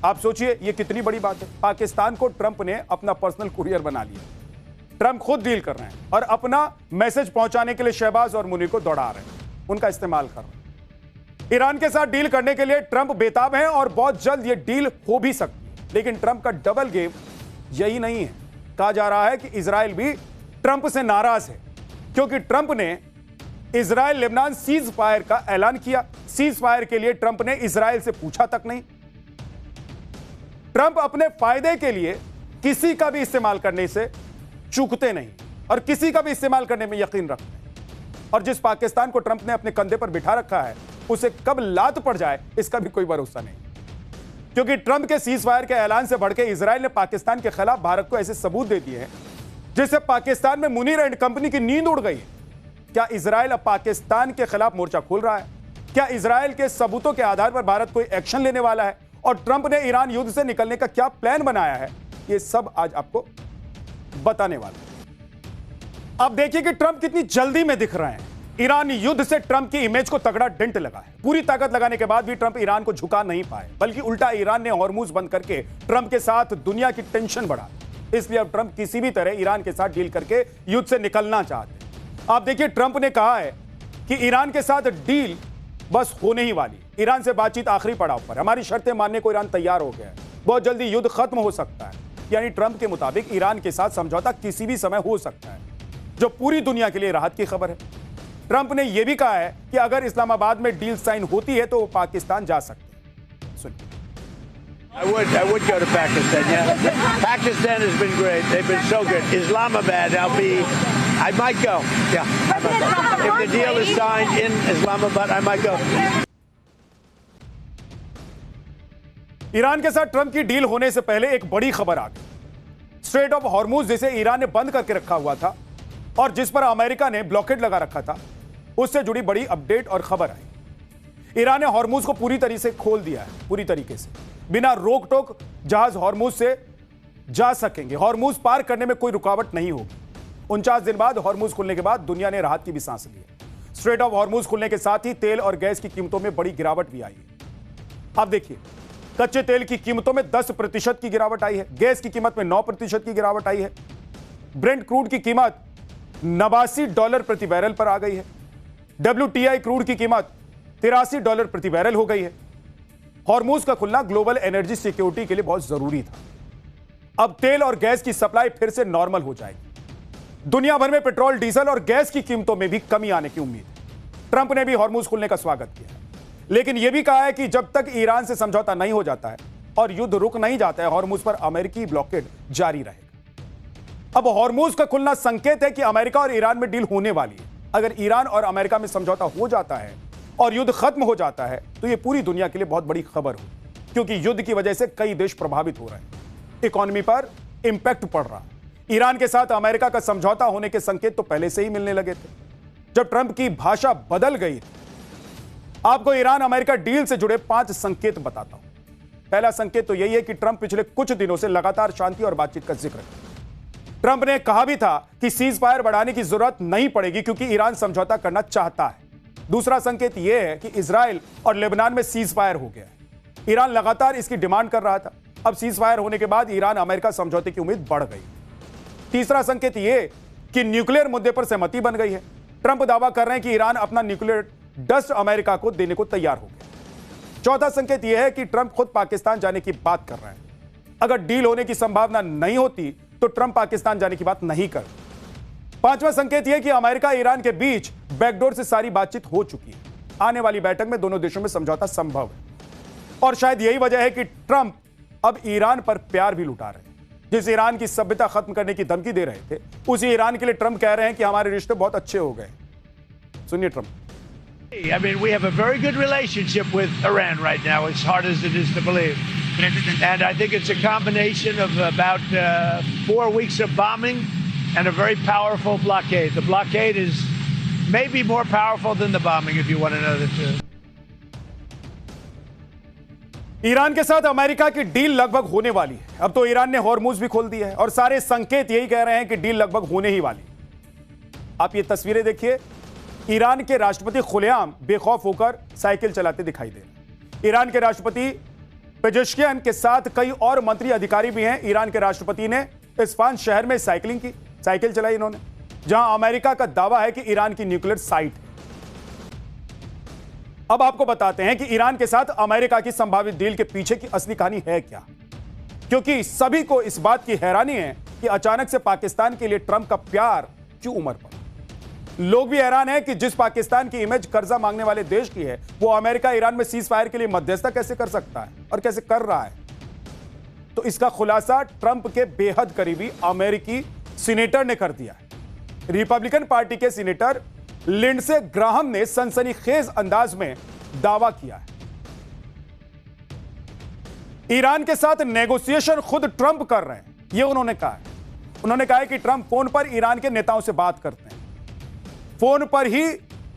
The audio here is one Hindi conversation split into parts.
आप सोचिए ये कितनी बड़ी बात है। पाकिस्तान को ट्रंप ने अपना पर्सनल कुरियर बना लिया। ट्रंप खुद डील कर रहे हैं और अपना मैसेज पहुंचाने के लिए शहबाज और मुनीर को दौड़ा रहे हैं, उनका इस्तेमाल कर रहे हैं। ईरान के साथ डील करने के लिए ट्रंप बेताब हैं और बहुत जल्द ये डील हो भी सकती है। लेकिन ट्रंप का डबल गेम यही नहीं है। कहा जा रहा है कि इजराइल भी ट्रंप से नाराज है, क्योंकि ट्रंप ने इजराइल लेबनान सीज फायर का ऐलान किया। सीज फायर के लिए ट्रंप ने इजराइल से पूछा तक नहीं। ट्रंप अपने फायदे के लिए किसी का भी इस्तेमाल करने से चूकते नहीं और किसी का भी इस्तेमाल करने में यकीन रखते हैं। और जिस पाकिस्तान को ट्रंप ने अपने कंधे पर बिठा रखा है, उसे कब लात पड़ जाए इसका भी कोई भरोसा नहीं, क्योंकि ट्रंप के सीज फायर के ऐलान से बढ़ के इजराइल ने पाकिस्तान के खिलाफ भारत को ऐसे सबूत दे दिए हैं जिससे पाकिस्तान में मुनीर एंड कंपनी की नींद उड़ गई है। क्या इजराइल अब पाकिस्तान के खिलाफ मोर्चा खोल रहा है? क्या इजराइल के सबूतों के आधार पर भारत कोई एक्शन लेने वाला है? और ट्रंप ने ईरान युद्ध से निकलने का क्या प्लान बनाया है? ये सब आज आपको बताने वाला है। अब देखिए कि ट्रंप कितनी जल्दी में दिख रहे हैं। ईरान युद्ध से ट्रंप की इमेज को तगड़ा डेंट लगा है। पूरी ताकत लगाने के बाद भी ट्रंप ईरान को झुका नहीं पाए, बल्कि उल्टा ईरान ने हॉर्मुज बंद करके ट्रंप के साथ दुनिया की टेंशन बढ़ा। इसलिए अब ट्रंप किसी भी तरह ईरान के साथ डील करके युद्ध से निकलना चाहते हैं। आप देखिए, ट्रंप ने कहा है कि ईरान के साथ डील बस होने ही वाली, ईरान से बातचीत आखिरी पड़ाव पर, हमारी शर्तें मानने को ईरान तैयार हो गया है, बहुत जल्दी युद्ध खत्म हो सकता है। यानी ट्रंप के मुताबिक ईरान के साथ समझौता किसी भी समय हो सकता है, जो पूरी दुनिया के लिए राहत की खबर है। ट्रंप ने यह भी कहा है कि अगर इस्लामाबाद में डील साइन होती है तो वो पाकिस्तान जा सकते हैं। सुनिए। I would go to Pakistan, yeah. Pakistan has been great. They've been so good. Islamabad, I might go. Yeah, I might go. If the deal is signed in Islamabad, I might go. Iran के साथ ट्रंप की डील होने से पहले एक बड़ी खबर आ गई। स्ट्रेट ऑफ हॉर्मुज, जिसे ईरान ने बंद करके रखा हुआ था और जिस पर अमेरिका ने ब्लॉकेड लगा रखा था, उससे जुड़ी बड़ी अपडेट और खबर आई। ईरान ने हॉर्मुज को पूरी तरीके से खोल दिया है। पूरी तरीके से बिना रोक टोक जहाज हॉर्मुज से जा सकेंगे। हॉर्मुज पार करने में कोई रुकावट नहीं होगी। 49 दिन बाद हॉर्मुज खुलने के बाद दुनिया ने राहत की भी सांस ली है। स्ट्रेट ऑफ हॉर्मुज खुलने के साथ ही तेल और गैस की कीमतों में बड़ी गिरावट भी आई है। आप देखिए, कच्चे तेल की कीमतों में 10% की गिरावट आई है। गैस की कीमत में 9% की गिरावट आई है। ब्रेंट क्रूड की कीमत $89 प्रति बैरल पर आ गई है। WTI क्रूड की कीमत $83 प्रति बैरल हो गई है। हॉर्मुज का खुलना ग्लोबल एनर्जी सिक्योरिटी के लिए बहुत जरूरी था। अब तेल और गैस की सप्लाई फिर से नॉर्मल हो जाएगी। दुनिया भर में पेट्रोल, डीजल और गैस की कीमतों में भी कमी आने की उम्मीद है। ट्रंप ने भी हॉर्मुज खुलने का स्वागत किया है, लेकिन यह भी कहा है कि जब तक ईरान से समझौता नहीं हो जाता है और युद्ध रुक नहीं जाता है, हॉर्मुज पर अमेरिकी ब्लॉकेड जारी रहेगा। अब हॉर्मुज का खुलना संकेत है कि अमेरिका और ईरान में डील होने वाली है। अगर ईरान और अमेरिका में समझौता हो जाता है और युद्ध खत्म हो जाता है तो यह पूरी दुनिया के लिए बहुत बड़ी खबर हो, क्योंकि युद्ध की वजह से कई देश प्रभावित हो रहे हैं। इकोनॉमी पर इंपैक्ट पड़ रहा है। ईरान के साथ अमेरिका का समझौता होने के संकेत तो पहले से ही मिलने लगे थे। जब ट्रंप की भाषा बदल गई थी। आपको ईरान अमेरिका डील से जुड़े 5 संकेत बताता हूं। पहला संकेत तो यही है कि ट्रंप पिछले कुछ दिनों से लगातार शांति और बातचीत का जिक्र करते हैं। ट्रंप ने कहा भी था कि सीज फायर बढ़ाने की जरूरत नहीं पड़ेगी क्योंकि ईरान समझौता करना चाहता है। दूसरा संकेत यह है कि इजराइल और लेबनान में सीज फायर हो गया है। ईरान लगातार इसकी डिमांड कर रहा था। अब सीज फायर होने के बाद ईरान अमेरिका समझौते की उम्मीद बढ़ गई। तीसरा संकेत यह कि न्यूक्लियर मुद्दे पर सहमति बन गई है। ट्रंप दावा कर रहे हैं कि ईरान अपना न्यूक्लियर डस्ट अमेरिका को देने को तैयार हो गया। चौथा संकेत यह है कि ट्रंप खुद पाकिस्तान जाने की बात कर रहे हैं। अगर डील होने की संभावना नहीं होती तो ट्रंप पाकिस्तान जाने की बात नहीं कर। पांचवा संकेत यह कि अमेरिका ईरान के बीच बैकडोर से सारी बातचीत हो चुकी है। आने वाली बैठक में दोनों देशों में समझौता संभव है। और शायद यही वजह है कि ट्रंप अब ईरान पर प्यार भी लुटा रहे हैं। जिस ईरान की सभ्यता खत्म करने की धमकी दे रहे थे, उसी ईरान के लिए ट्रंप कह रहे हैं कि हमारे रिश्ते बहुत अच्छे हो गए। सुनिए Trump. I mean, we have a very good relationship with Iran right now, as hard as it is to believe. And I think it's a combination of about 4 weeks of bombing and a very powerful blockade. The blockade is maybe more powerful than the bombing, if you want to know the truth. Iran के साथ अमेरिका की डील लगभग होने वाली है। अब तो ईरान ने हॉर्मुज भी खोल दिया है और सारे संकेत यही कह रहे हैं कि डील लगभग होने ही वाली। आप ये तस्वीरें देखिए। ईरान के राष्ट्रपति खुलेआम बेखौफ होकर साइकिल चलाते दिखाई दे रहे हैं। ईरान के राष्ट्रपति पेजेश्कियान के साथ कई और मंत्री अधिकारी भी हैं। ईरान के राष्ट्रपति ने इस्फान शहर में साइकिलिंग की, साइकिल चलाई इन्होंने, जहां अमेरिका का दावा है कि ईरान की न्यूक्लियर साइट है। अब आपको बताते हैं कि ईरान के साथ अमेरिका की संभावित डील के पीछे की असली कहानी है क्या, क्योंकि सभी को इस बात की हैरानी है कि अचानक से पाकिस्तान के लिए ट्रंप का प्यार क्यों उमड़ पड़ा। लोग भी हैरान हैं कि जिस पाकिस्तान की इमेज कर्जा मांगने वाले देश की है, वो अमेरिका ईरान में सीज फायर के लिए मध्यस्थता कैसे कर सकता है और कैसे कर रहा है। तो इसका खुलासा ट्रंप के बेहद करीबी अमेरिकी सीनेटर ने कर दिया है। रिपब्लिकन पार्टी के सीनेटर लिंडसे ग्राहम ने सनसनीखेज अंदाज में दावा किया है। ईरान के साथ नेगोशिएशन खुद ट्रंप कर रहे हैं, यह उन्होंने कहा है। उन्होंने कहा है कि ट्रंप फोन पर ईरान के नेताओं से बात करते हैं, फोन पर ही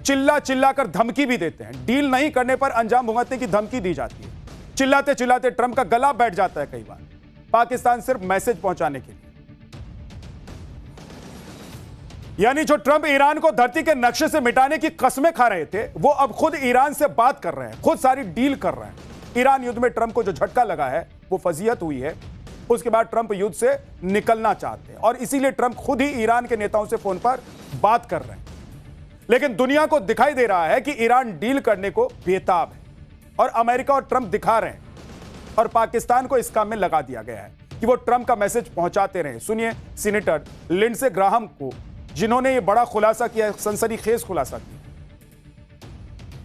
चिल्ला चिल्ला कर धमकी भी देते हैं। डील नहीं करने पर अंजाम भुगतने की धमकी दी जाती है। चिल्लाते चिल्लाते ट्रंप का गला बैठ जाता है कई बार, पाकिस्तान सिर्फ मैसेज पहुंचाने के लिए। यानी जो ट्रंप ईरान को धरती के नक्शे से मिटाने की कस्में खा रहे थे, वो अब खुद ईरान से बात कर रहे हैं, खुद सारी डील कर रहे हैं। ईरान युद्ध में ट्रंप को जो झटका लगा है वो फजीहत हुई है। उसके बाद ट्रंप युद्ध से निकलना चाहते हैं और इसीलिए ट्रंप खुद ही ईरान के नेताओं से फोन पर बात कर रहे हैं। लेकिन दुनिया को दिखाई दे रहा है कि ईरान डील करने को बेताब है और अमेरिका और ट्रंप दिखा रहे हैं, और पाकिस्तान को इस काम में लगा दिया गया है कि वो ट्रंप का मैसेज पहुंचाते रहे। सुनिए सीनेटर लिंडसे ग्राहम को, जिन्होंने ये बड़ा खुलासा किया, सनसनीखेज खुलासा किया।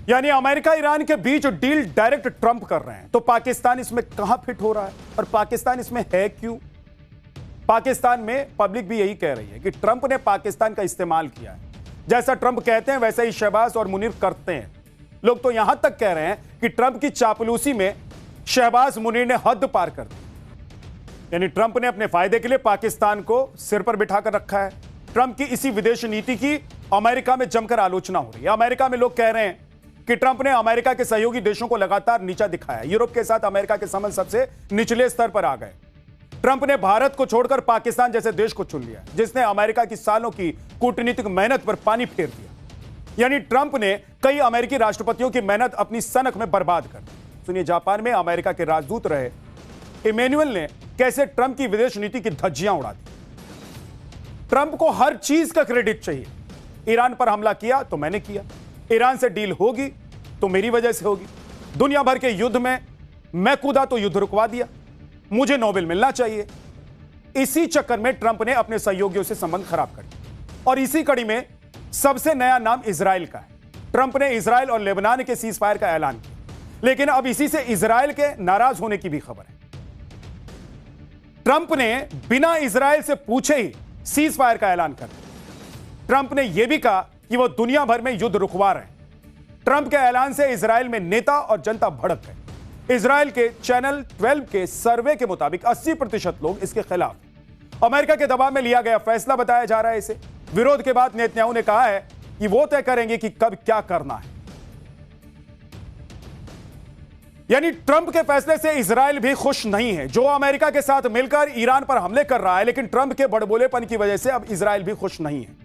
यानी अमेरिका ईरान के बीच डील डायरेक्ट ट्रंप कर रहे हैं, तो पाकिस्तान इसमें कहां फिट हो रहा है और पाकिस्तान इसमें है क्यों? पाकिस्तान में पब्लिक भी यही कह रही है कि ट्रंप ने पाकिस्तान का इस्तेमाल किया है। जैसा ट्रंप कहते हैं वैसा ही शहबाज और मुनीर करते हैं। लोग तो यहां तक कह रहे हैं कि ट्रंप की चापलूसी में शहबाज मुनीर ने हद पार कर दी। यानी ट्रंप ने अपने फायदे के लिए पाकिस्तान को सिर पर बिठाकर रखा है। ट्रंप की इसी विदेश नीति की अमेरिका में जमकर आलोचना हो रही है। अमेरिका में लोग कह रहे हैं कि ट्रंप ने अमेरिका के सहयोगी देशों को लगातार नीचा दिखाया। यूरोप के साथ अमेरिका के संबंध सबसे निचले स्तर पर आ गए। ट्रंप ने भारत को छोड़कर पाकिस्तान जैसे देश को चुन लिया, जिसने अमेरिका की सालों की कूटनीतिक मेहनत पर पानी फेर दिया। यानी ट्रंप ने कई अमेरिकी राष्ट्रपतियों की मेहनत अपनी सनक में बर्बाद कर दी। सुनिए जापान में अमेरिका के राजदूत रहे इमैनुअल ने कैसे ट्रंप की विदेश नीति की धज्जियां उड़ा दी। ट्रंप को हर चीज का क्रेडिट चाहिए। ईरान पर हमला किया तो मैंने किया, ईरान से डील होगी तो मेरी वजह से होगी, दुनिया भर के युद्ध में मैं कूदा तो युद्ध रुकवा दिया, मुझे नोबेल मिलना चाहिए। इसी चक्कर में ट्रंप ने अपने सहयोगियों से संबंध खराब कर दिया और इसी कड़ी में सबसे नया नाम इजराइल का है। ट्रंप ने इजराइल और लेबनान के सीज फायर का ऐलान किया, लेकिन अब इसी से इजराइल के नाराज होने की भी खबर है। ट्रंप ने बिना इजराइल से पूछे ही सीज फायर का ऐलान कर दिया। ट्रंप ने यह भी कहा कि वो दुनिया भर में युद्ध रुकवा रहे हैं। ट्रंप के ऐलान से इजराइल में नेता और जनता भड़क गए। इजराइल के चैनल 12 के सर्वे के मुताबिक 80% लोग इसके खिलाफ हैं। अमेरिका के दबाव में लिया गया फैसला बताया जा रहा है इसे। विरोध के बाद नेतन्याहू ने कहा है कि वो तय करेंगे कि कब क्या करना है। यानी ट्रंप के फैसले से इजराइल भी खुश नहीं है, जो अमेरिका के साथ मिलकर ईरान पर हमले कर रहा है। लेकिन ट्रंप के बड़बोलेपन की वजह से अब इजराइल भी खुश नहीं है।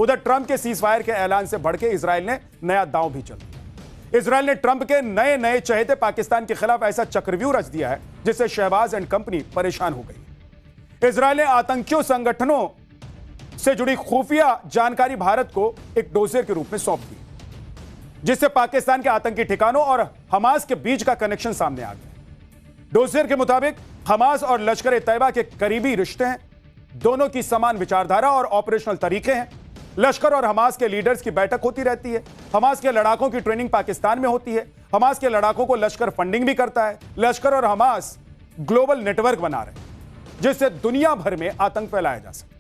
उधर ट्रंप के सीज फायर के ऐलान से बढ़ के इजराइल ने नया दांव भी चल दिया। इजराइल ने ट्रंप के नए नए चहेते पाकिस्तान के खिलाफ ऐसा चक्रव्यूह रच दिया है जिससे शहबाज एंड कंपनी परेशान हो गई। इजराइल ने आतंकियों संगठनों से जुड़ी खुफिया जानकारी भारत को एक डोजियर के रूप में सौंप दी, जिससे पाकिस्तान के आतंकी ठिकानों और हमास के बीच का कनेक्शन सामने आ गया। डोजियर के मुताबिक हमास और लश्कर-ए-तैयबा के करीबी रिश्ते हैं, दोनों की समान विचारधारा और ऑपरेशनल तरीके हैं। लश्कर और हमास के लीडर्स की बैठक होती रहती है। हमास के लड़ाकों की ट्रेनिंग पाकिस्तान में होती है। हमास के लड़ाकों को लश्कर फंडिंग भी करता है। लश्कर और हमास ग्लोबल नेटवर्क बना रहे हैं जिससे दुनिया भर में आतंक फैलाया जा सके।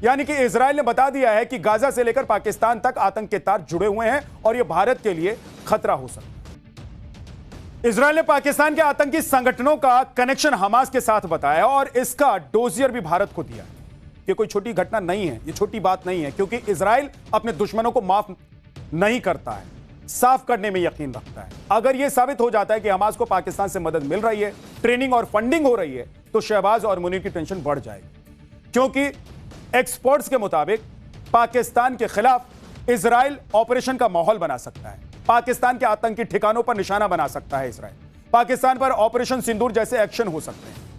यानी कि इजराइल ने बता दिया है कि गाजा से लेकर पाकिस्तान तक आतंक के तार जुड़े हुए हैं और यह भारत के लिए खतरा हो सकता है। इजराइल ने पाकिस्तान के आतंकी संगठनों का कनेक्शन हमास के साथ बताया और इसका डोजियर भी भारत को दिया। ये कोई छोटी घटना नहीं है, ये छोटी बात नहीं है, क्योंकि इजराइल अपने दुश्मनों को माफ नहीं करता है, साफ करने में यकीन रखता है। अगर यह साबित हो जाता है कि हमास को पाकिस्तान से मदद मिल रही है, ट्रेनिंग और फंडिंग हो रही है, तो शहबाज और मुनीर की टेंशन बढ़ जाएगी, क्योंकि एक्सपर्ट्स के मुताबिक पाकिस्तान के खिलाफ इजराइल ऑपरेशन का माहौल बना सकता है। पाकिस्तान के आतंकी ठिकानों पर निशाना बना सकता है इजराइल। पाकिस्तान पर ऑपरेशन सिंदूर जैसे एक्शन हो सकते हैं।